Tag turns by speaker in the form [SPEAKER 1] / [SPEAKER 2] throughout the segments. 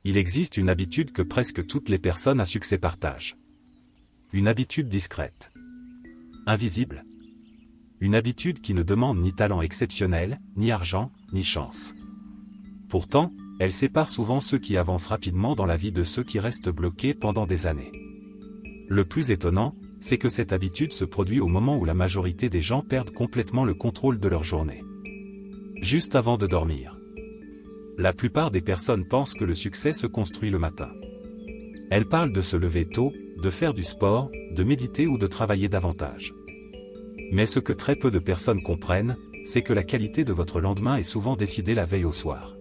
[SPEAKER 1] il existe une habitude que presque toutes les personnes à succès partagent. Une habitude discrète. Invisible. Une habitude qui ne demande ni talent exceptionnel, ni argent, ni chance. Pourtant, elle sépare souvent ceux qui avancent rapidement dans la vie de ceux qui restent bloqués pendant des années. Le plus étonnant, c'est que cette habitude se produit au moment où la majorité des gens perdent complètement le contrôle de leur journée. Juste avant de dormir. La plupart des personnes pensent que le succès se construit le matin. Elles parlent de se lever tôt, de faire du sport, de méditer ou de travailler davantage. Mais ce que très peu de personnes comprennent, c'est que la qualité de votre lendemain est souvent décidée la veille au soir.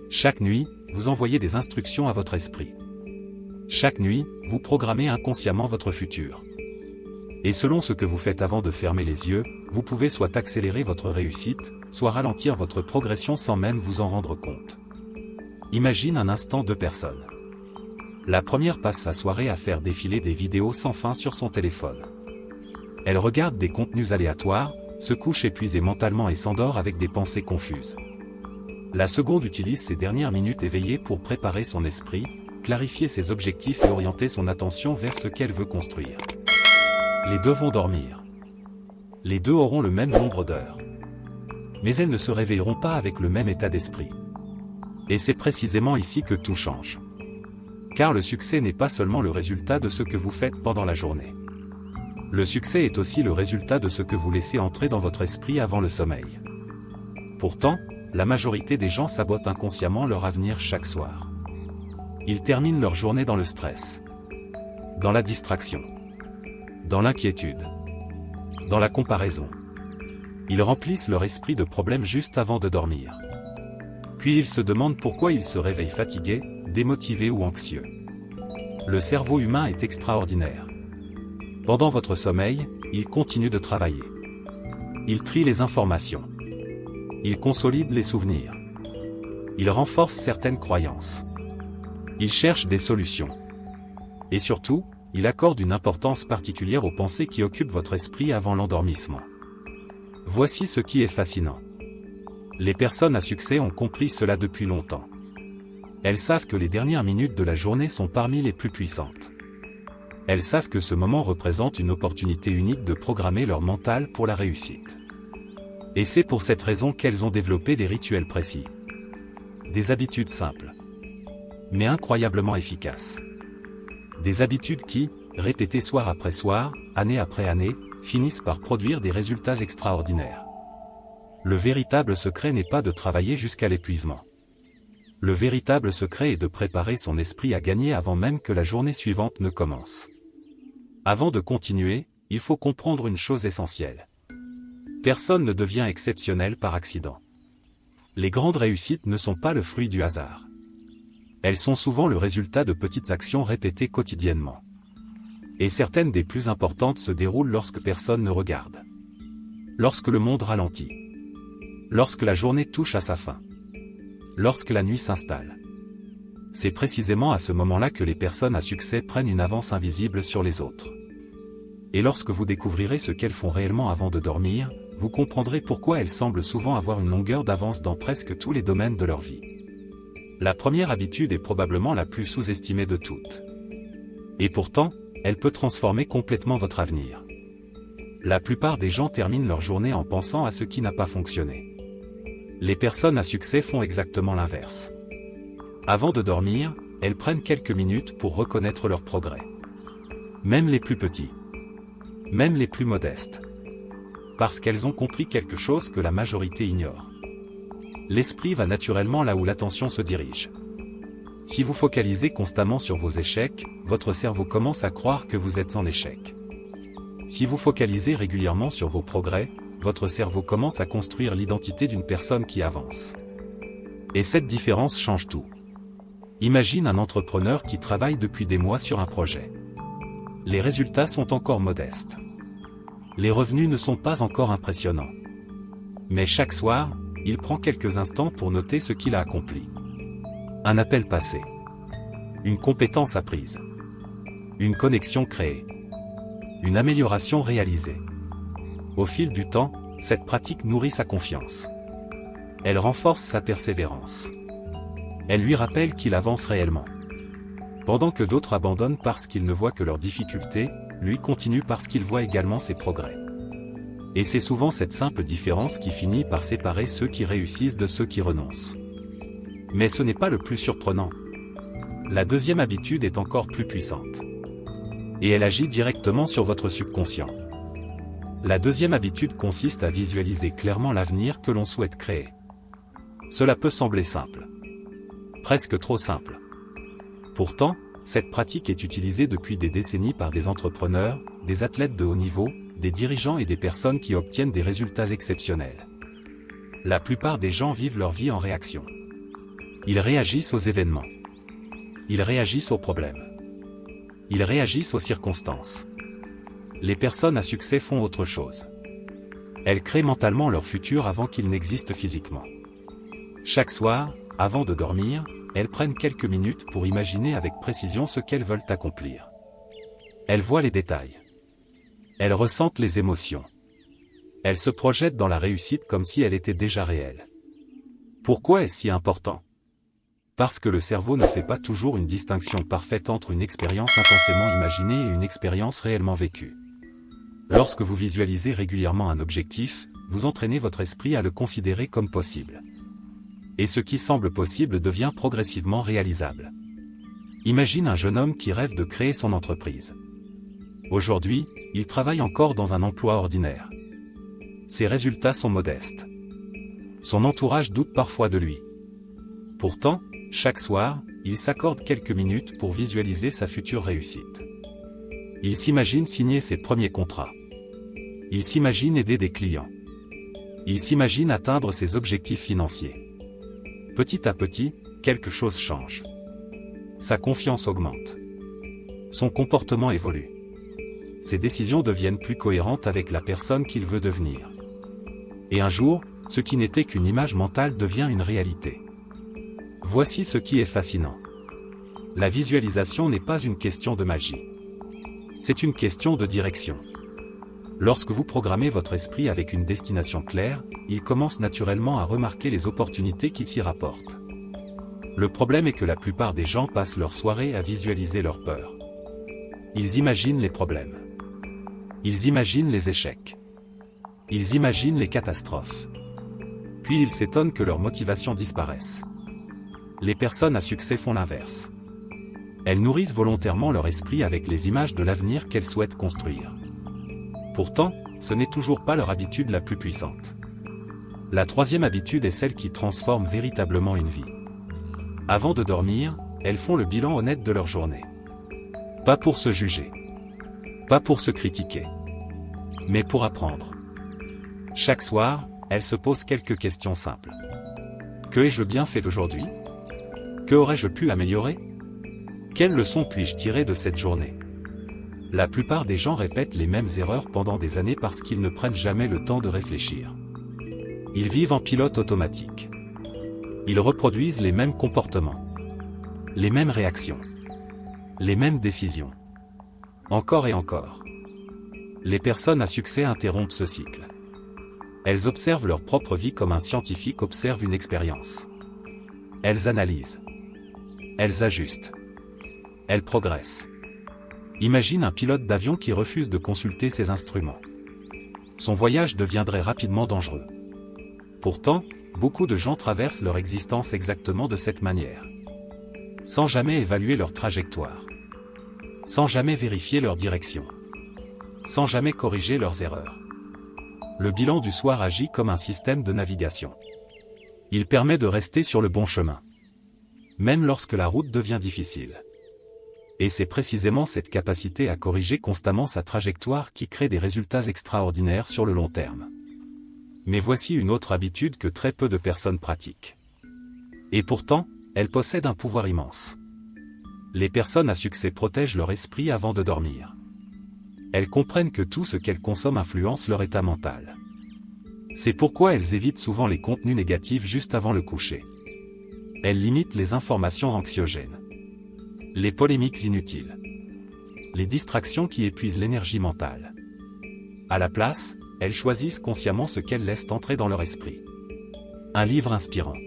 [SPEAKER 1] Chaque nuit, vous envoyez des instructions à votre esprit. Chaque nuit, vous programmez inconsciemment votre futur. Et selon ce que vous faites avant de fermer les yeux, vous pouvez soit accélérer votre réussite, soit ralentir votre progression sans même vous en rendre compte. Imagine un instant deux personnes. La première passe sa soirée à faire défiler des vidéos sans fin sur son téléphone. Elle regarde des contenus aléatoires, se couche épuisée mentalement et s'endort avec des pensées confuses. La seconde utilise ses dernières minutes éveillées pour préparer son esprit, clarifier ses objectifs et orienter son attention vers ce qu'elle veut construire. Les deux vont dormir. Les deux auront le même nombre d'heures. Mais elles ne se réveilleront pas avec le même état d'esprit. Et c'est précisément ici que tout change. Car le succès n'est pas seulement le résultat de ce que vous faites pendant la journée. Le succès est aussi le résultat de ce que vous laissez entrer dans votre esprit avant le sommeil. Pourtant, la majorité des gens sabotent inconsciemment leur avenir chaque soir. Ils terminent leur journée dans le stress, dans la distraction, dans l'inquiétude, dans la comparaison. Ils remplissent leur esprit de problèmes juste avant de dormir. Puis ils se demandent pourquoi ils se réveillent fatigués, démotivés ou anxieux. Le cerveau humain est extraordinaire. Pendant votre sommeil, il continue de travailler. Il trie les informations. Il consolide les souvenirs. Il renforce certaines croyances. Il cherche des solutions. Et surtout, il accorde une importance particulière aux pensées qui occupent votre esprit avant l'endormissement. Voici ce qui est fascinant. Les personnes à succès ont compris cela depuis longtemps. Elles savent que les dernières minutes de la journée sont parmi les plus puissantes. Elles savent que ce moment représente une opportunité unique de programmer leur mental pour la réussite. Et c'est pour cette raison qu'elles ont développé des rituels précis. Des habitudes simples, mais incroyablement efficaces. Des habitudes qui, répétées soir après soir, année après année, finissent par produire des résultats extraordinaires. Le véritable secret n'est pas de travailler jusqu'à l'épuisement. Le véritable secret est de préparer son esprit à gagner avant même que la journée suivante ne commence. Avant de continuer, il faut comprendre une chose essentielle. Personne ne devient exceptionnel par accident. Les grandes réussites ne sont pas le fruit du hasard. Elles sont souvent le résultat de petites actions répétées quotidiennement. Et certaines des plus importantes se déroulent lorsque personne ne regarde. Lorsque le monde ralentit. Lorsque la journée touche à sa fin. Lorsque la nuit s'installe. C'est précisément à ce moment-là que les personnes à succès prennent une avance invisible sur les autres. Et lorsque vous découvrirez ce qu'elles font réellement avant de dormir, vous comprendrez pourquoi elles semblent souvent avoir une longueur d'avance dans presque tous les domaines de leur vie. La première habitude est probablement la plus sous-estimée de toutes. Et pourtant, elle peut transformer complètement votre avenir. La plupart des gens terminent leur journée en pensant à ce qui n'a pas fonctionné. Les personnes à succès font exactement l'inverse. Avant de dormir, elles prennent quelques minutes pour reconnaître leur progrès. Même les plus petits. Même les plus modestes. Parce qu'elles ont compris quelque chose que la majorité ignore. L'esprit va naturellement là où l'attention se dirige. Si vous focalisez constamment sur vos échecs, votre cerveau commence à croire que vous êtes en échec. Si vous focalisez régulièrement sur vos progrès, votre cerveau commence à construire l'identité d'une personne qui avance. Et cette différence change tout. Imagine un entrepreneur qui travaille depuis des mois sur un projet. Les résultats sont encore modestes. Les revenus ne sont pas encore impressionnants. Mais chaque soir, il prend quelques instants pour noter ce qu'il a accompli. Un appel passé. Une compétence apprise. Une connexion créée. Une amélioration réalisée. Au fil du temps, cette pratique nourrit sa confiance. Elle renforce sa persévérance. Elle lui rappelle qu'il avance réellement. Pendant que d'autres abandonnent parce qu'ils ne voient que leurs difficultés, lui continue parce qu'il voit également ses progrès. Et c'est souvent cette simple différence qui finit par séparer ceux qui réussissent de ceux qui renoncent. Mais ce n'est pas le plus surprenant. La deuxième habitude est encore plus puissante. Et elle agit directement sur votre subconscient. La deuxième habitude consiste à visualiser clairement l'avenir que l'on souhaite créer. Cela peut sembler simple. Presque trop simple. Pourtant, cette pratique est utilisée depuis des décennies par des entrepreneurs, des athlètes de haut niveau, des dirigeants et des personnes qui obtiennent des résultats exceptionnels. La plupart des gens vivent leur vie en réaction. Ils réagissent aux événements. Ils réagissent aux problèmes. Ils réagissent aux circonstances. Les personnes à succès font autre chose. Elles créent mentalement leur futur avant qu'il n'existe physiquement. Chaque soir, avant de dormir, elles prennent quelques minutes pour imaginer avec précision ce qu'elles veulent accomplir. Elles voient les détails. Elles ressentent les émotions. Elles se projettent dans la réussite comme si elle était déjà réelle. Pourquoi est-ce si important ? Parce que le cerveau ne fait pas toujours une distinction parfaite entre une expérience intensément imaginée et une expérience réellement vécue. Lorsque vous visualisez régulièrement un objectif, vous entraînez votre esprit à le considérer comme possible. Et ce qui semble possible devient progressivement réalisable. Imagine un jeune homme qui rêve de créer son entreprise. Aujourd'hui, il travaille encore dans un emploi ordinaire. Ses résultats sont modestes. Son entourage doute parfois de lui. Pourtant, chaque soir, il s'accorde quelques minutes pour visualiser sa future réussite. Il s'imagine signer ses premiers contrats. Il s'imagine aider des clients. Il s'imagine atteindre ses objectifs financiers. Petit à petit, quelque chose change. Sa confiance augmente. Son comportement évolue. Ses décisions deviennent plus cohérentes avec la personne qu'il veut devenir. Et un jour, ce qui n'était qu'une image mentale devient une réalité. Voici ce qui est fascinant. La visualisation n'est pas une question de magie. C'est une question de direction. Lorsque vous programmez votre esprit avec une destination claire, il commence naturellement à remarquer les opportunités qui s'y rapportent. Le problème est que la plupart des gens passent leur soirée à visualiser leurs peurs. Ils imaginent les problèmes. Ils imaginent les échecs. Ils imaginent les catastrophes. Puis ils s'étonnent que leur motivation disparaisse. Les personnes à succès font l'inverse. Elles nourrissent volontairement leur esprit avec les images de l'avenir qu'elles souhaitent construire. Pourtant, ce n'est toujours pas leur habitude la plus puissante. La troisième habitude est celle qui transforme véritablement une vie. Avant de dormir, elles font le bilan honnête de leur journée. Pas pour se juger. Pas pour se critiquer. Mais pour apprendre. Chaque soir, elles se posent quelques questions simples. Que ai-je bien fait d'aujourd'hui ? Que aurais-je pu améliorer ? Quelles leçons puis-je tirer de cette journée ? La plupart des gens répètent les mêmes erreurs pendant des années parce qu'ils ne prennent jamais le temps de réfléchir. Ils vivent en pilote automatique. Ils reproduisent les mêmes comportements. Les mêmes réactions. Les mêmes décisions. Encore et encore. Les personnes à succès interrompent ce cycle. Elles observent leur propre vie comme un scientifique observe une expérience. Elles analysent. Elles ajustent. Elles progressent. Imagine un pilote d'avion qui refuse de consulter ses instruments. Son voyage deviendrait rapidement dangereux. Pourtant, beaucoup de gens traversent leur existence exactement de cette manière. Sans jamais évaluer leur trajectoire. Sans jamais vérifier leur direction. Sans jamais corriger leurs erreurs. Le bilan du soir agit comme un système de navigation. Il permet de rester sur le bon chemin. Même lorsque la route devient difficile. Et c'est précisément cette capacité à corriger constamment sa trajectoire qui crée des résultats extraordinaires sur le long terme. Mais voici une autre habitude que très peu de personnes pratiquent. Et pourtant, elle possède un pouvoir immense. Les personnes à succès protègent leur esprit avant de dormir. Elles comprennent que tout ce qu'elles consomment influence leur état mental. C'est pourquoi elles évitent souvent les contenus négatifs juste avant le coucher. Elles limitent les informations anxiogènes. Les polémiques inutiles. Les distractions qui épuisent l'énergie mentale. À la place, elles choisissent consciemment ce qu'elles laissent entrer dans leur esprit. Un livre inspirant.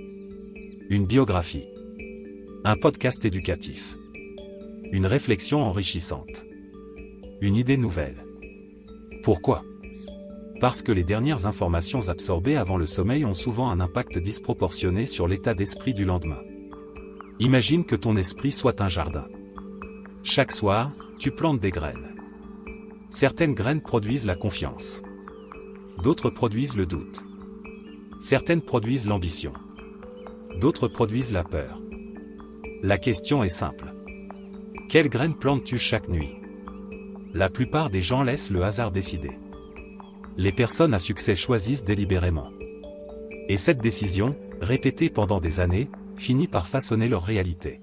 [SPEAKER 1] Une biographie. Un podcast éducatif. Une réflexion enrichissante. Une idée nouvelle. Pourquoi ? Parce que les dernières informations absorbées avant le sommeil ont souvent un impact disproportionné sur l'état d'esprit du lendemain. Imagine que ton esprit soit un jardin. Chaque soir, tu plantes des graines. Certaines graines produisent la confiance. D'autres produisent le doute. Certaines produisent l'ambition. D'autres produisent la peur. La question est simple. Quelles graines plantes-tu chaque nuit ? La plupart des gens laissent le hasard décider. Les personnes à succès choisissent délibérément. Et cette décision, répétée pendant des années, finit par façonner leur réalité.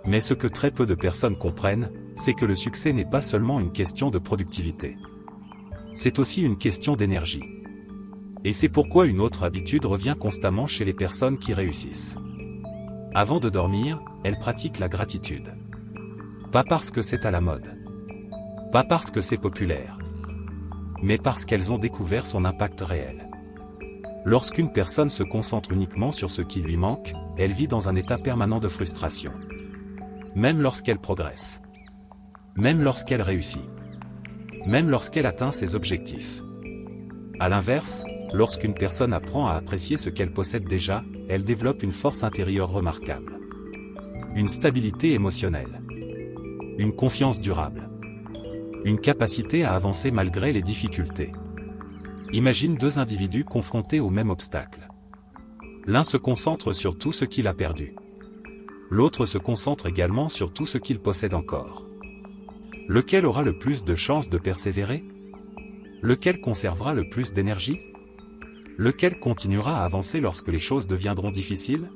[SPEAKER 1] Mais ce que très peu de personnes comprennent, c'est que le succès n'est pas seulement une question de productivité. C'est aussi une question d'énergie. Et c'est pourquoi une autre habitude revient constamment chez les personnes qui réussissent. Avant de dormir, elles pratiquent la gratitude. Pas parce que c'est à la mode. Pas parce que c'est populaire. Mais parce qu'elles ont découvert son impact réel. Lorsqu'une personne se concentre uniquement sur ce qui lui manque, elle vit dans un état permanent de frustration. Même lorsqu'elle progresse. Même lorsqu'elle réussit. Même lorsqu'elle atteint ses objectifs. À l'inverse, lorsqu'une personne apprend à apprécier ce qu'elle possède déjà, elle développe une force intérieure remarquable. Une stabilité émotionnelle. Une confiance durable. Une capacité à avancer malgré les difficultés. Imagine deux individus confrontés au même obstacle. L'un se concentre sur tout ce qu'il a perdu. L'autre se concentre également sur tout ce qu'il possède encore. Lequel aura le plus de chances de persévérer ? Lequel conservera le plus d'énergie ? Lequel continuera à avancer lorsque les choses deviendront difficiles ?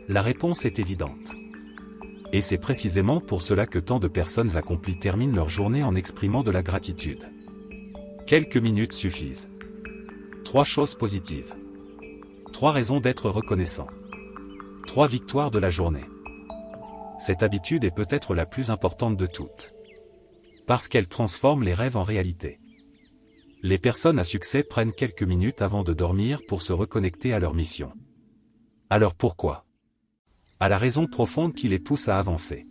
[SPEAKER 1] La réponse est évidente. Et c'est précisément pour cela que tant de personnes accomplies terminent leur journée en exprimant de la gratitude. Quelques minutes suffisent. 3 choses positives. 3 raisons d'être reconnaissant. 3 victoires de la journée. Cette habitude est peut-être la plus importante de toutes. Parce qu'elle transforme les rêves en réalité. Les personnes à succès prennent quelques minutes avant de dormir pour se reconnecter à leur mission. Alors pourquoi ? À la raison profonde qui les pousse à avancer.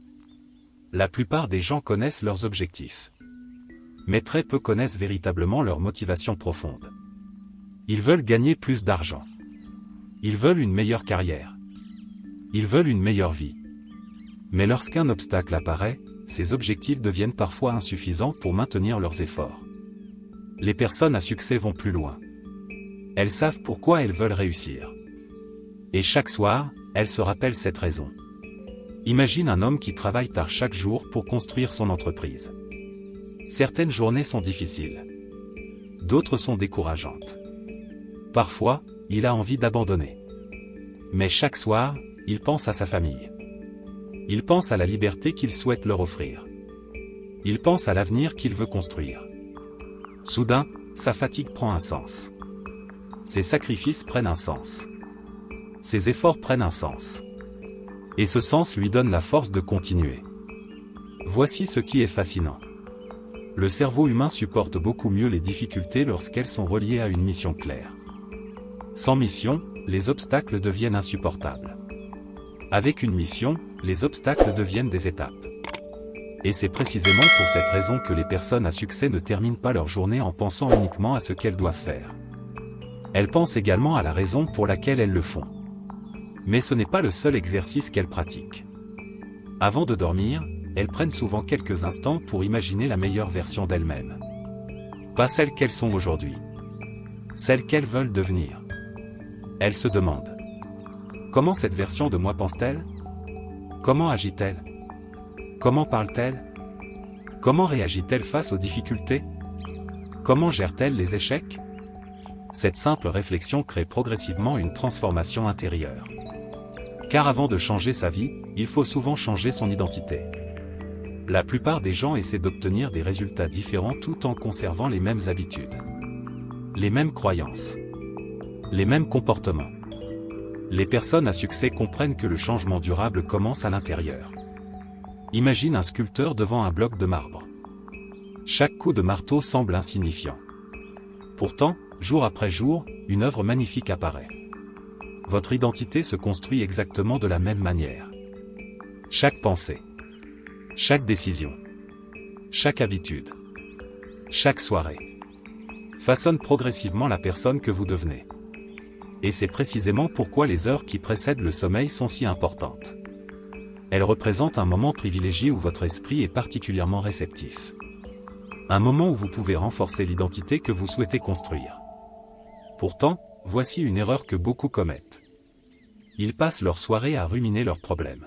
[SPEAKER 1] La plupart des gens connaissent leurs objectifs. Mais très peu connaissent véritablement leur motivation profonde. Ils veulent gagner plus d'argent. Ils veulent une meilleure carrière. Ils veulent une meilleure vie. Mais lorsqu'un obstacle apparaît, ces objectifs deviennent parfois insuffisants pour maintenir leurs efforts. Les personnes à succès vont plus loin. Elles savent pourquoi elles veulent réussir. Et chaque soir, elles se rappellent cette raison. Imagine un homme qui travaille tard chaque jour pour construire son entreprise. Certaines journées sont difficiles. D'autres sont décourageantes. Parfois, il a envie d'abandonner. Mais chaque soir, il pense à sa famille. Il pense à la liberté qu'il souhaite leur offrir. Il pense à l'avenir qu'il veut construire. Soudain, sa fatigue prend un sens. Ses sacrifices prennent un sens. Ses efforts prennent un sens. Et ce sens lui donne la force de continuer. Voici ce qui est fascinant. Le cerveau humain supporte beaucoup mieux les difficultés lorsqu'elles sont reliées à une mission claire. Sans mission, les obstacles deviennent insupportables. Avec une mission, les obstacles deviennent des étapes. Et c'est précisément pour cette raison que les personnes à succès ne terminent pas leur journée en pensant uniquement à ce qu'elles doivent faire. Elles pensent également à la raison pour laquelle elles le font. Mais ce n'est pas le seul exercice qu'elles pratiquent. Avant de dormir, elles prennent souvent quelques instants pour imaginer la meilleure version d'elles-mêmes. Pas celle qu'elles sont aujourd'hui. Celle qu'elles veulent devenir. Elles se demandent. Comment cette version de moi pense-t-elle ? Comment agit-elle ? Comment parle-t-elle ? Comment réagit-elle face aux difficultés ? Comment gère-t-elle les échecs ? Cette simple réflexion crée progressivement une transformation intérieure. Car avant de changer sa vie, il faut souvent changer son identité. La plupart des gens essaient d'obtenir des résultats différents tout en conservant les mêmes habitudes. Les mêmes croyances. Les mêmes comportements. Les personnes à succès comprennent que le changement durable commence à l'intérieur. Imagine un sculpteur devant un bloc de marbre. Chaque coup de marteau semble insignifiant. Pourtant, jour après jour, une œuvre magnifique apparaît. Votre identité se construit exactement de la même manière. Chaque pensée, chaque décision, chaque habitude, chaque soirée façonne progressivement la personne que vous devenez. Et c'est précisément pourquoi les heures qui précèdent le sommeil sont si importantes. Elles représentent un moment privilégié où votre esprit est particulièrement réceptif. Un moment où vous pouvez renforcer l'identité que vous souhaitez construire. Pourtant, voici une erreur que beaucoup commettent. Ils passent leur soirée à ruminer leurs problèmes.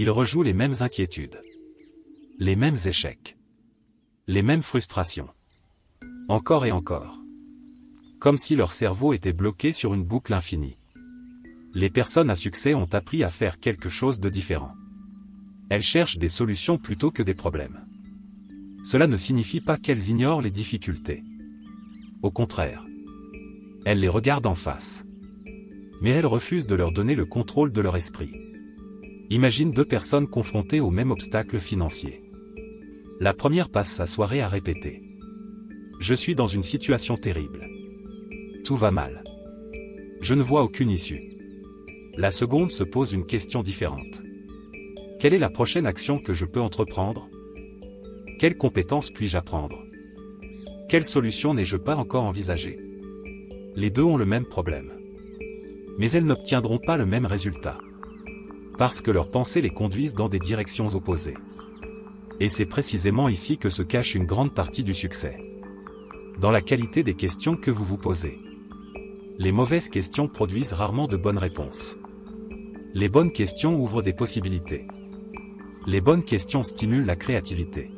[SPEAKER 1] Ils rejouent les mêmes inquiétudes, les mêmes échecs, les mêmes frustrations. Encore et encore. Comme si leur cerveau était bloqué sur une boucle infinie. Les personnes à succès ont appris à faire quelque chose de différent. Elles cherchent des solutions plutôt que des problèmes. Cela ne signifie pas qu'elles ignorent les difficultés. Au contraire. Elles les regardent en face. Mais elles refusent de leur donner le contrôle de leur esprit. Imagine deux personnes confrontées au même obstacle financier. La première passe sa soirée à répéter. Je suis dans une situation terrible. Tout va mal. Je ne vois aucune issue. La seconde se pose une question différente. Quelle est la prochaine action que je peux entreprendre? Quelles compétences puis-je apprendre? Quelle solution n'ai-je pas encore envisagée? Les deux ont le même problème. Mais elles n'obtiendront pas le même résultat. Parce que leurs pensées les conduisent dans des directions opposées. Et c'est précisément ici que se cache une grande partie du succès. Dans la qualité des questions que vous vous posez. Les mauvaises questions produisent rarement de bonnes réponses. Les bonnes questions ouvrent des possibilités. Les bonnes questions stimulent la créativité.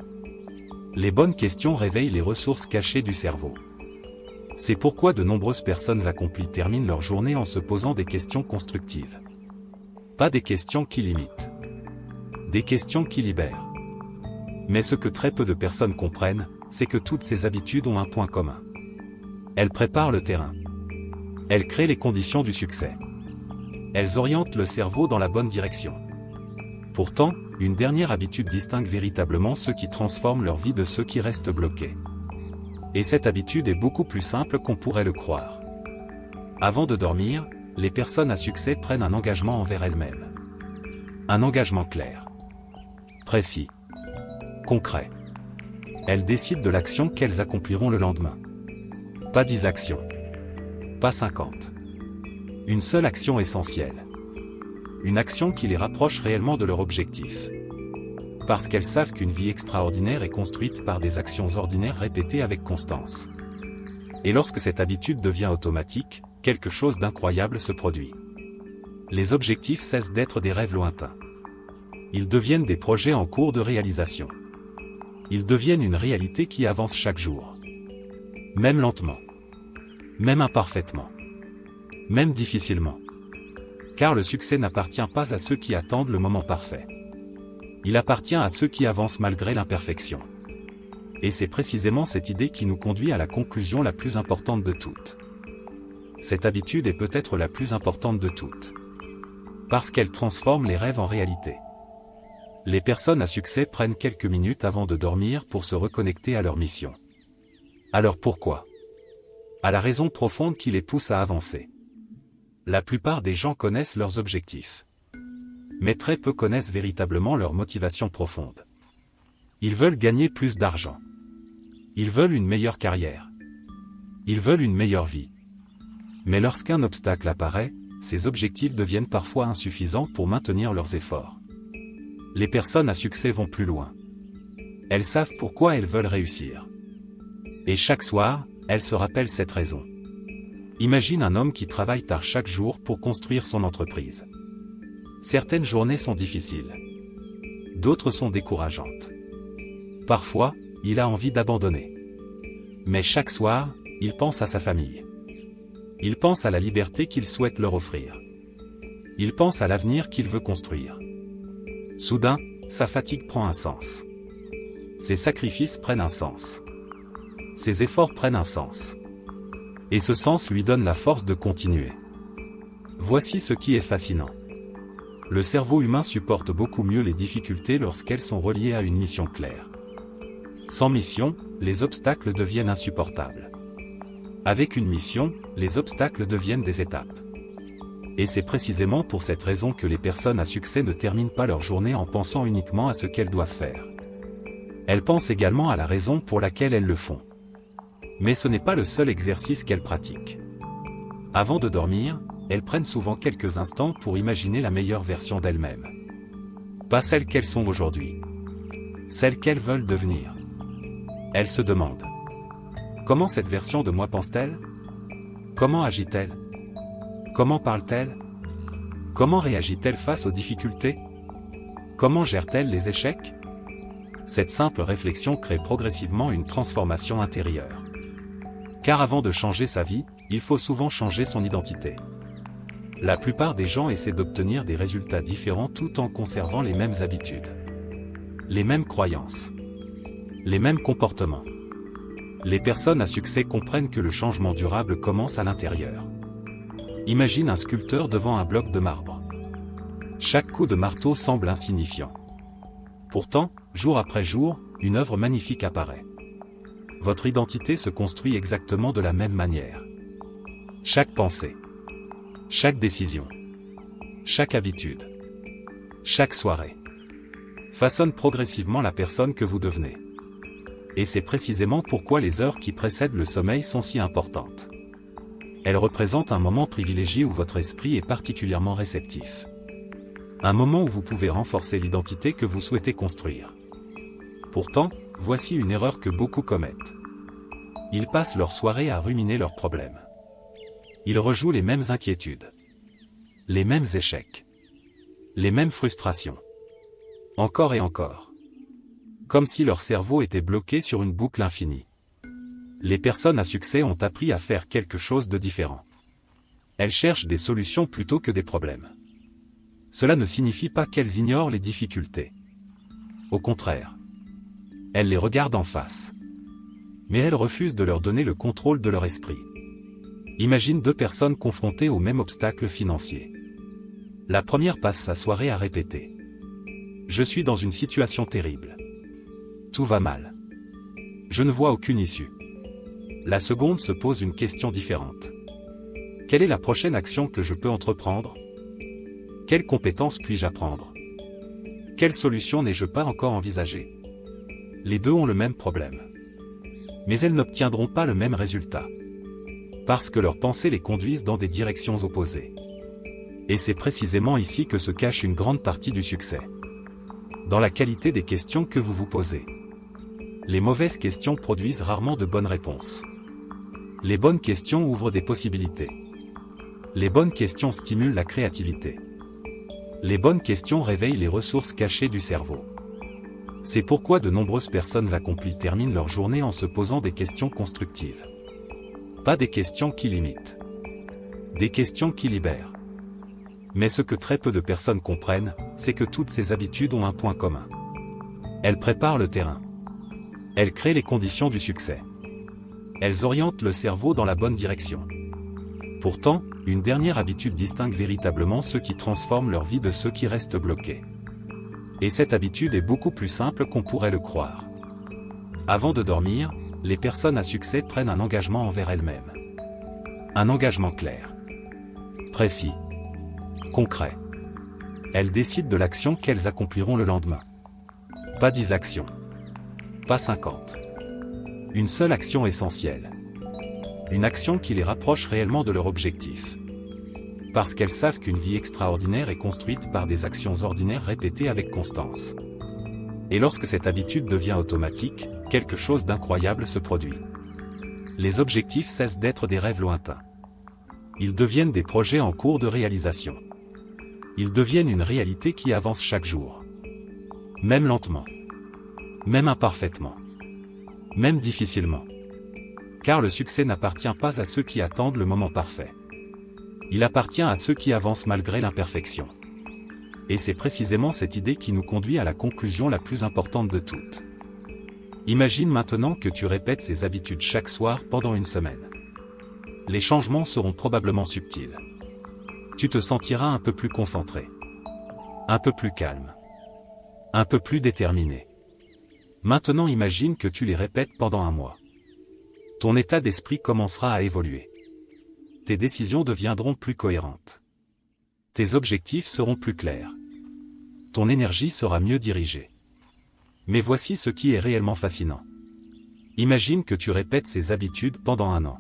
[SPEAKER 1] Les bonnes questions réveillent les ressources cachées du cerveau. C'est pourquoi de nombreuses personnes accomplies terminent leur journée en se posant des questions constructives. Pas des questions qui limitent. Des questions qui libèrent. Mais ce que très peu de personnes comprennent, c'est que toutes ces habitudes ont un point commun. Elles préparent le terrain. Elles créent les conditions du succès. Elles orientent le cerveau dans la bonne direction. Pourtant, une dernière habitude distingue véritablement ceux qui transforment leur vie de ceux qui restent bloqués. Et cette habitude est beaucoup plus simple qu'on pourrait le croire. Avant de dormir, les personnes à succès prennent un engagement envers elles-mêmes. Un engagement clair. Précis. Concret. Elles décident de l'action qu'elles accompliront le lendemain. Pas 10 actions. Pas 50. Une seule action essentielle. Une action qui les rapproche réellement de leur objectif. Parce qu'elles savent qu'une vie extraordinaire est construite par des actions ordinaires répétées avec constance. Et lorsque cette habitude devient automatique, quelque chose d'incroyable se produit. Les objectifs cessent d'être des rêves lointains. Ils deviennent des projets en cours de réalisation. Ils deviennent une réalité qui avance chaque jour. Même lentement. Même imparfaitement. Même difficilement. Car le succès n'appartient pas à ceux qui attendent le moment parfait. Il appartient à ceux qui avancent malgré l'imperfection. Et c'est précisément cette idée qui nous conduit à la conclusion la plus importante de toutes. Cette habitude est peut-être la plus importante de toutes. Parce qu'elle transforme les rêves en réalité. Les personnes à succès prennent quelques minutes avant de dormir pour se reconnecter à leur mission. À leur pourquoi. À la raison profonde qui les pousse à avancer. La plupart des gens connaissent leurs objectifs. Mais très peu connaissent véritablement leur motivation profonde. Ils veulent gagner plus d'argent. Ils veulent une meilleure carrière. Ils veulent une meilleure vie. Mais lorsqu'un obstacle apparaît, ces objectifs deviennent parfois insuffisants pour maintenir leurs efforts. Les personnes à succès vont plus loin. Elles savent pourquoi elles veulent réussir. Et chaque soir, elles se rappellent cette raison. Imagine un homme qui travaille tard chaque jour pour construire son entreprise. Certaines journées sont difficiles. D'autres sont décourageantes. Parfois, il a envie d'abandonner. Mais chaque soir, il pense à sa famille. Il pense à la liberté qu'il souhaite leur offrir. Il pense à l'avenir qu'il veut construire. Soudain, sa fatigue prend un sens. Ses sacrifices prennent un sens. Ses efforts prennent un sens. Et ce sens lui donne la force de continuer. Voici ce qui est fascinant. Le cerveau humain supporte beaucoup mieux les difficultés lorsqu'elles sont reliées à une mission claire. Sans mission, les obstacles deviennent insupportables. Avec une mission, les obstacles deviennent des étapes. Et c'est précisément pour cette raison que les personnes à succès ne terminent pas leur journée en pensant uniquement à ce qu'elles doivent faire. Elles pensent également à la raison pour laquelle elles le font. Mais ce n'est pas le seul exercice qu'elles pratiquent. Avant de dormir, elles prennent souvent quelques instants pour imaginer la meilleure version d'elles-mêmes. Pas celle qu'elles sont aujourd'hui. Celle qu'elles veulent devenir. Elles se demandent. Comment cette version de moi pense-t-elle? Comment agit-elle? Comment parle-t-elle? Comment réagit-elle face aux difficultés? Comment gère-t-elle les échecs? Cette simple réflexion crée progressivement une transformation intérieure. Car avant de changer sa vie, il faut souvent changer son identité. La plupart des gens essaient d'obtenir des résultats différents tout en conservant les mêmes habitudes, les mêmes croyances, les mêmes comportements. Les personnes à succès comprennent que le changement durable commence à l'intérieur. Imagine un sculpteur devant un bloc de marbre. Chaque coup de marteau semble insignifiant. Pourtant, jour après jour, une œuvre magnifique apparaît. Votre identité se construit exactement de la même manière. Chaque pensée, chaque décision, chaque habitude, chaque soirée, façonne progressivement la personne que vous devenez. Et c'est précisément pourquoi les heures qui précèdent le sommeil sont si importantes. Elles représentent un moment privilégié où votre esprit est particulièrement réceptif. Un moment où vous pouvez renforcer l'identité que vous souhaitez construire. Pourtant, voici une erreur que beaucoup commettent. Ils passent leur soirée à ruminer leurs problèmes. Ils rejouent les mêmes inquiétudes, les mêmes échecs, les mêmes frustrations. Encore et encore. Comme si leur cerveau était bloqué sur une boucle infinie. Les personnes à succès ont appris à faire quelque chose de différent. Elles cherchent des solutions plutôt que des problèmes. Cela ne signifie pas qu'elles ignorent les difficultés. Au contraire. Elles les regardent en face. Mais elles refusent de leur donner le contrôle de leur esprit. Imagine deux personnes confrontées au même obstacle financier. La première passe sa soirée à répéter. Je suis dans une situation terrible. Tout va mal. Je ne vois aucune issue. La seconde se pose une question différente. Quelle est la prochaine action que je peux entreprendre? Quelles compétences puis-je apprendre? Quelle solution n'ai-je pas encore envisagée? Les deux ont le même problème. Mais elles n'obtiendront pas le même résultat. Parce que leurs pensées les conduisent dans des directions opposées. Et c'est précisément ici que se cache une grande partie du succès. Dans la qualité des questions que vous vous posez. Les mauvaises questions produisent rarement de bonnes réponses. Les bonnes questions ouvrent des possibilités. Les bonnes questions stimulent la créativité. Les bonnes questions réveillent les ressources cachées du cerveau. C'est pourquoi de nombreuses personnes accomplies terminent leur journée en se posant des questions constructives. Pas des questions qui limitent. Des questions qui libèrent. Mais ce que très peu de personnes comprennent, c'est que toutes ces habitudes ont un point commun. Elles préparent le terrain. Elles créent les conditions du succès. Elles orientent le cerveau dans la bonne direction. Pourtant, une dernière habitude distingue véritablement ceux qui transforment leur vie de ceux qui restent bloqués. Et cette habitude est beaucoup plus simple qu'on pourrait le croire. Avant de dormir, les personnes à succès prennent un engagement envers elles-mêmes. Un engagement clair. Précis. Concret. Elles décident de l'action qu'elles accompliront le lendemain. Pas 10 actions. Pas 50. Une seule action essentielle. Une action qui les rapproche réellement de leur objectif. Parce qu'elles savent qu'une vie extraordinaire est construite par des actions ordinaires répétées avec constance. Et lorsque cette habitude devient automatique, quelque chose d'incroyable se produit. Les objectifs cessent d'être des rêves lointains. Ils deviennent des projets en cours de réalisation. Ils deviennent une réalité qui avance chaque jour. Même lentement. Même imparfaitement. Même difficilement. Car le succès n'appartient pas à ceux qui attendent le moment parfait. Il appartient à ceux qui avancent malgré l'imperfection. Et c'est précisément cette idée qui nous conduit à la conclusion la plus importante de toutes. Imagine maintenant que tu répètes ces habitudes chaque soir pendant une semaine. Les changements seront probablement subtils. Tu te sentiras un peu plus concentré. Un peu plus calme. Un peu plus déterminé. Maintenant imagine que tu les répètes pendant un mois. Ton état d'esprit commencera à évoluer. Tes décisions deviendront plus cohérentes. Tes objectifs seront plus clairs. Ton énergie sera mieux dirigée. Mais voici ce qui est réellement fascinant. Imagine que tu répètes ces habitudes pendant 1 an.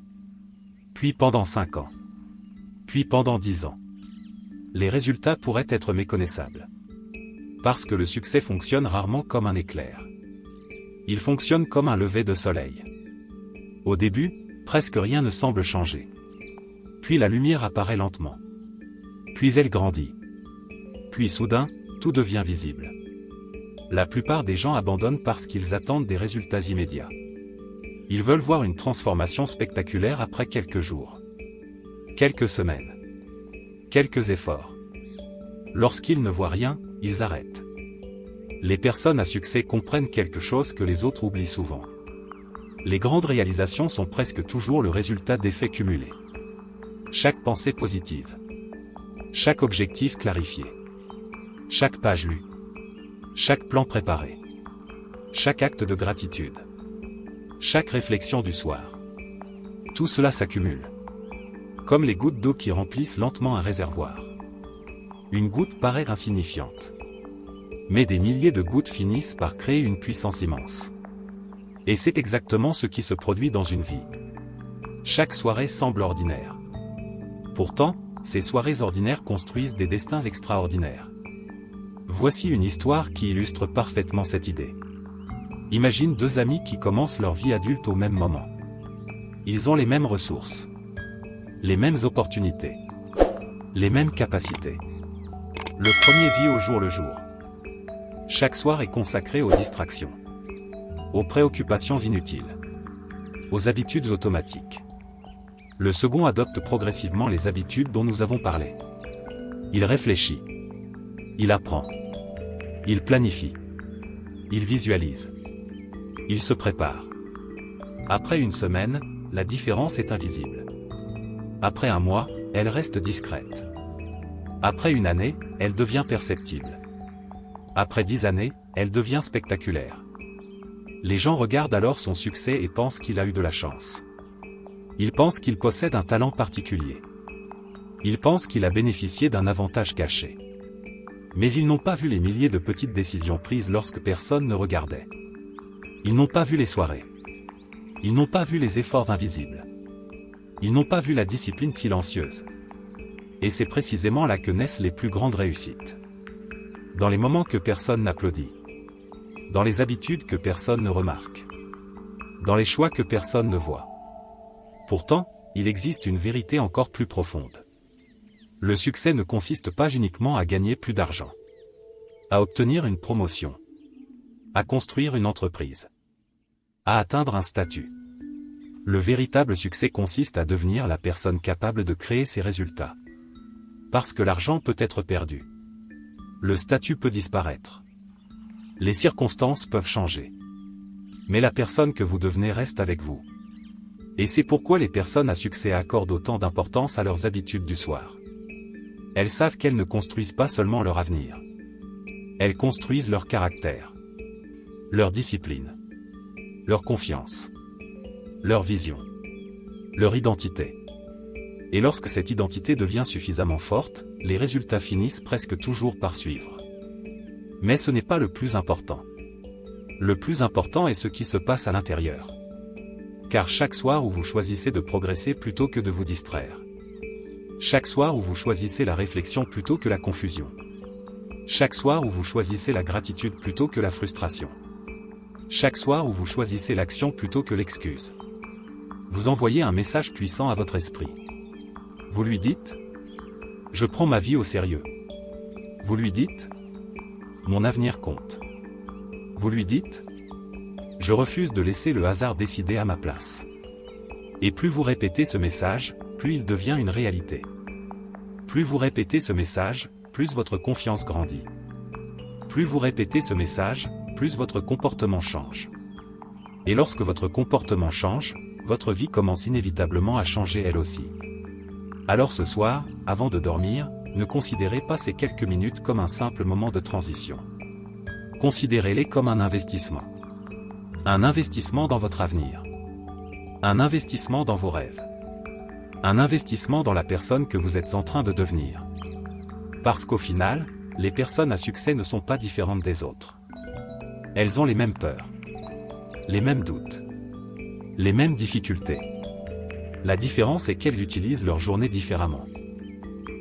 [SPEAKER 1] Puis pendant 5 ans. Puis pendant 10 ans. Les résultats pourraient être méconnaissables. Parce que le succès fonctionne rarement comme un éclair. Il fonctionne comme un lever de soleil. Au début, presque rien ne semble changer. Puis la lumière apparaît lentement. Puis elle grandit. Puis soudain, tout devient visible. La plupart des gens abandonnent parce qu'ils attendent des résultats immédiats. Ils veulent voir une transformation spectaculaire après quelques jours. Quelques semaines. Quelques efforts. Lorsqu'ils ne voient rien, ils arrêtent. Les personnes à succès comprennent quelque chose que les autres oublient souvent. Les grandes réalisations sont presque toujours le résultat d'effets cumulés. Chaque pensée positive. Chaque objectif clarifié. Chaque page lue. Chaque plan préparé. Chaque acte de gratitude. Chaque réflexion du soir. Tout cela s'accumule. Comme les gouttes d'eau qui remplissent lentement un réservoir. Une goutte paraît insignifiante. Mais des milliers de gouttes finissent par créer une puissance immense. Et c'est exactement ce qui se produit dans une vie. Chaque soirée semble ordinaire. Pourtant, ces soirées ordinaires construisent des destins extraordinaires. Voici une histoire qui illustre parfaitement cette idée. Imagine 2 amis qui commencent leur vie adulte au même moment. Ils ont les mêmes ressources. Les mêmes opportunités. Les mêmes capacités. Le premier vit au jour le jour. Chaque soir est consacré aux distractions. Aux préoccupations inutiles. Aux habitudes automatiques. Le second adopte progressivement les habitudes dont nous avons parlé. Il réfléchit. Il apprend. Il planifie. Il visualise. Il se prépare. Après une semaine, la différence est invisible. Après un mois, elle reste discrète. Après une année, elle devient perceptible. Après 10 années, elle devient spectaculaire. Les gens regardent alors son succès et pensent qu'il a eu de la chance. Ils pensent qu'il possède un talent particulier. Ils pensent qu'il a bénéficié d'un avantage caché. Mais ils n'ont pas vu les milliers de petites décisions prises lorsque personne ne regardait. Ils n'ont pas vu les soirées. Ils n'ont pas vu les efforts invisibles. Ils n'ont pas vu la discipline silencieuse. Et c'est précisément là que naissent les plus grandes réussites. Dans les moments que personne n'applaudit. Dans les habitudes que personne ne remarque. Dans les choix que personne ne voit. Pourtant, il existe une vérité encore plus profonde. Le succès ne consiste pas uniquement à gagner plus d'argent. À obtenir une promotion. À construire une entreprise. À atteindre un statut. Le véritable succès consiste à devenir la personne capable de créer ses résultats. Parce que l'argent peut être perdu. Le statut peut disparaître. Les circonstances peuvent changer. Mais la personne que vous devenez reste avec vous. Et c'est pourquoi les personnes à succès accordent autant d'importance à leurs habitudes du soir. Elles savent qu'elles ne construisent pas seulement leur avenir. Elles construisent leur caractère. Leur discipline. Leur confiance. Leur vision. Leur identité. Et lorsque cette identité devient suffisamment forte, les résultats finissent presque toujours par suivre. Mais ce n'est pas le plus important. Le plus important est ce qui se passe à l'intérieur. Car chaque soir où vous choisissez de progresser plutôt que de vous distraire. Chaque soir où vous choisissez la réflexion plutôt que la confusion. Chaque soir où vous choisissez la gratitude plutôt que la frustration. Chaque soir où vous choisissez l'action plutôt que l'excuse. Vous envoyez un message puissant à votre esprit. Vous lui dites « Je prends ma vie au sérieux ». Vous lui dites « Mon avenir compte ». Vous lui dites « Je refuse de laisser le hasard décider à ma place ». Et plus vous répétez ce message, plus il devient une réalité. Plus vous répétez ce message, plus votre confiance grandit. Plus vous répétez ce message, plus votre comportement change. Et lorsque votre comportement change, votre vie commence inévitablement à changer elle aussi. Alors ce soir, avant de dormir, ne considérez pas ces quelques minutes comme un simple moment de transition. Considérez-les comme un investissement. Un investissement dans votre avenir. Un investissement dans vos rêves. Un investissement dans la personne que vous êtes en train de devenir. Parce qu'au final, les personnes à succès ne sont pas différentes des autres. Elles ont les mêmes peurs, les mêmes doutes, les mêmes difficultés. La différence est qu'elles utilisent leur journée différemment.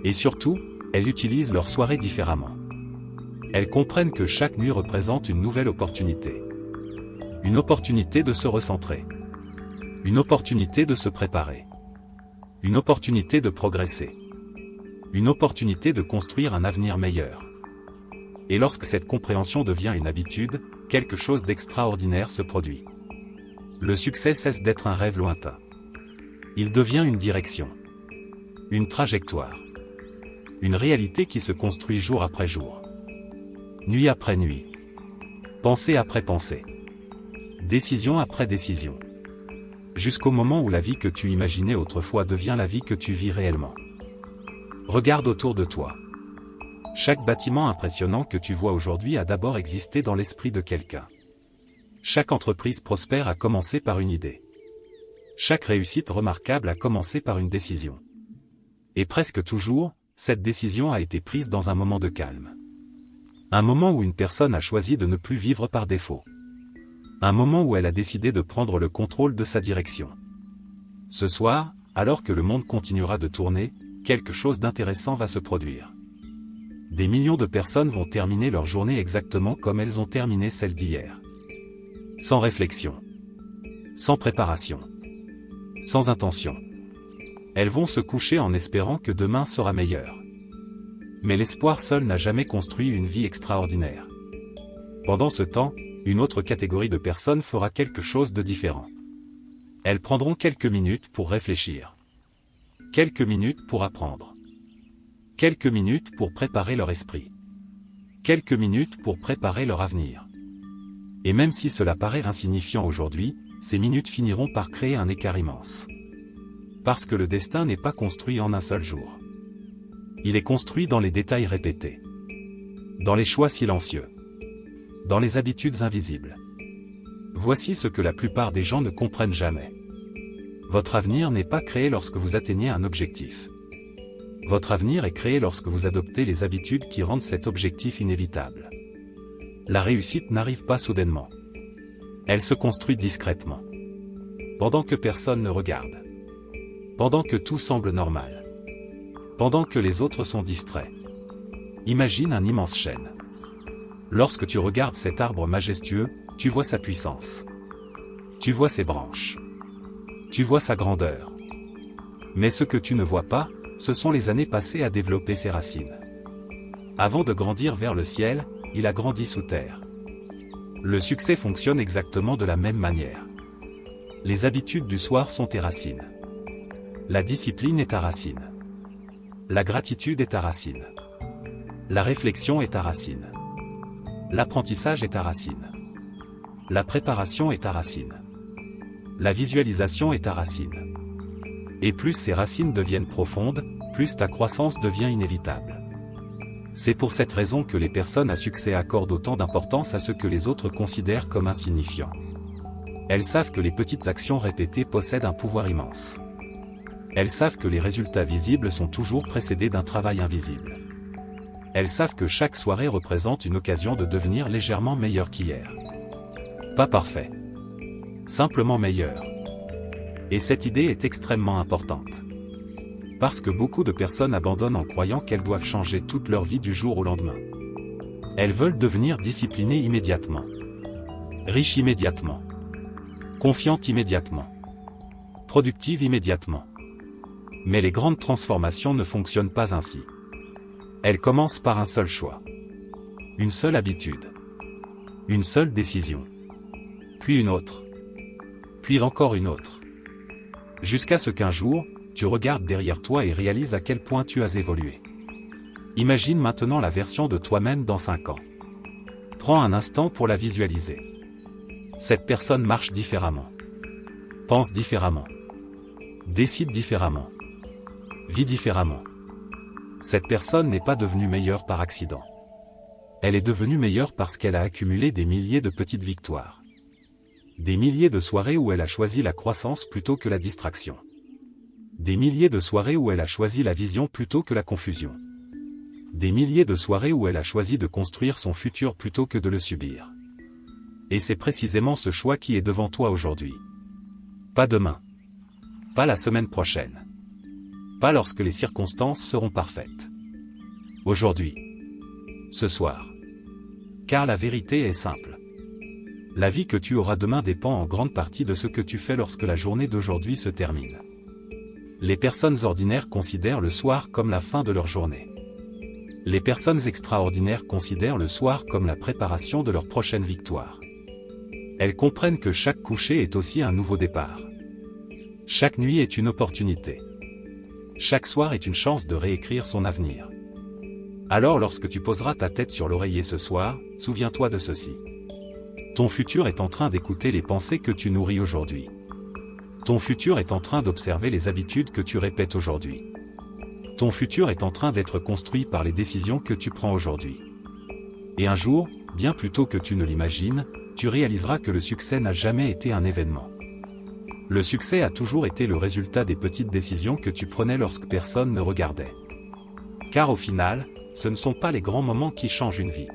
[SPEAKER 1] Et surtout, elles utilisent leur soirée différemment. Elles comprennent que chaque nuit représente une nouvelle opportunité. Une opportunité de se recentrer. Une opportunité de se préparer. Une opportunité de progresser. Une opportunité de construire un avenir meilleur. Et lorsque cette compréhension devient une habitude, quelque chose d'extraordinaire se produit. Le succès cesse d'être un rêve lointain. Il devient une direction. Une trajectoire. Une réalité qui se construit jour après jour. Nuit après nuit. Pensée après pensée. Décision après décision. Jusqu'au moment où la vie que tu imaginais autrefois devient la vie que tu vis réellement. Regarde autour de toi. Chaque bâtiment impressionnant que tu vois aujourd'hui a d'abord existé dans l'esprit de quelqu'un. Chaque entreprise prospère a commencé par une idée. Chaque réussite remarquable a commencé par une décision. Et presque toujours, cette décision a été prise dans un moment de calme. Un moment où une personne a choisi de ne plus vivre par défaut. Un moment où elle a décidé de prendre le contrôle de sa direction. Ce soir, alors que le monde continuera de tourner, quelque chose d'intéressant va se produire. Des millions de personnes vont terminer leur journée exactement comme elles ont terminé celle d'hier. Sans réflexion. Sans préparation. Sans intention. Elles vont se coucher en espérant que demain sera meilleur. Mais l'espoir seul n'a jamais construit une vie extraordinaire. Pendant ce temps, une autre catégorie de personnes fera quelque chose de différent. Elles prendront quelques minutes pour réfléchir. Quelques minutes pour apprendre. Quelques minutes pour préparer leur esprit. Quelques minutes pour préparer leur avenir. Et même si cela paraît insignifiant aujourd'hui, ces minutes finiront par créer un écart immense. Parce que le destin n'est pas construit en un seul jour. Il est construit dans les détails répétés. Dans les choix silencieux. Dans les habitudes invisibles. Voici ce que la plupart des gens ne comprennent jamais. Votre avenir n'est pas créé lorsque vous atteignez un objectif. Votre avenir est créé lorsque vous adoptez les habitudes qui rendent cet objectif inévitable. La réussite n'arrive pas soudainement. Elle se construit discrètement. Pendant que personne ne regarde. Pendant que tout semble normal. Pendant que les autres sont distraits. Imagine un immense chêne. Lorsque tu regardes cet arbre majestueux, tu vois sa puissance. Tu vois ses branches. Tu vois sa grandeur. Mais ce que tu ne vois pas, ce sont les années passées à développer ses racines. Avant de grandir vers le ciel, il a grandi sous terre. Le succès fonctionne exactement de la même manière. Les habitudes du soir sont tes racines. La discipline est ta racine. La gratitude est ta racine. La réflexion est ta racine. L'apprentissage est ta racine. La préparation est ta racine. La visualisation est ta racine. Et plus ces racines deviennent profondes, plus ta croissance devient inévitable. C'est pour cette raison que les personnes à succès accordent autant d'importance à ce que les autres considèrent comme insignifiant. Elles savent que les petites actions répétées possèdent un pouvoir immense. Elles savent que les résultats visibles sont toujours précédés d'un travail invisible. Elles savent que chaque soirée représente une occasion de devenir légèrement meilleur qu'hier. Pas parfait. Simplement meilleur. Et cette idée est extrêmement importante. Parce que beaucoup de personnes abandonnent en croyant qu'elles doivent changer toute leur vie du jour au lendemain. Elles veulent devenir disciplinées immédiatement. Riches immédiatement. Confiantes immédiatement. Productives immédiatement. Mais les grandes transformations ne fonctionnent pas ainsi. Elles commencent par un seul choix. Une seule habitude. Une seule décision. Puis une autre. Puis encore une autre. Jusqu'à ce qu'un jour, tu regardes derrière toi et réalises à quel point tu as évolué. Imagine maintenant la version de toi-même dans 5 ans. Prends un instant pour la visualiser. Cette personne marche différemment. Pense différemment. Décide différemment. Vit différemment. Cette personne n'est pas devenue meilleure par accident. Elle est devenue meilleure parce qu'elle a accumulé des milliers de petites victoires. Des milliers de soirées où elle a choisi la croissance plutôt que la distraction. Des milliers de soirées où elle a choisi la vision plutôt que la confusion. Des milliers de soirées où elle a choisi de construire son futur plutôt que de le subir. Et c'est précisément ce choix qui est devant toi aujourd'hui. Pas demain. Pas la semaine prochaine. Pas lorsque les circonstances seront parfaites. Aujourd'hui. Ce soir. Car la vérité est simple. La vie que tu auras demain dépend en grande partie de ce que tu fais lorsque la journée d'aujourd'hui se termine. Les personnes ordinaires considèrent le soir comme la fin de leur journée. Les personnes extraordinaires considèrent le soir comme la préparation de leur prochaine victoire. Elles comprennent que chaque coucher est aussi un nouveau départ. Chaque nuit est une opportunité. Chaque soir est une chance de réécrire son avenir. Alors lorsque tu poseras ta tête sur l'oreiller ce soir, souviens-toi de ceci. Ton futur est en train d'écouter les pensées que tu nourris aujourd'hui. Ton futur est en train d'observer les habitudes que tu répètes aujourd'hui. Ton futur est en train d'être construit par les décisions que tu prends aujourd'hui. Et un jour, bien plus tôt que tu ne l'imagines, tu réaliseras que le succès n'a jamais été un événement. Le succès a toujours été le résultat des petites décisions que tu prenais lorsque personne ne regardait. Car au final, ce ne sont pas les grands moments qui changent une vie.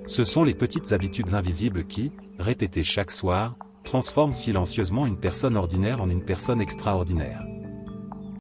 [SPEAKER 1] Ce sont les petites habitudes invisibles qui, répétées chaque soir, transforment silencieusement une personne ordinaire en une personne extraordinaire.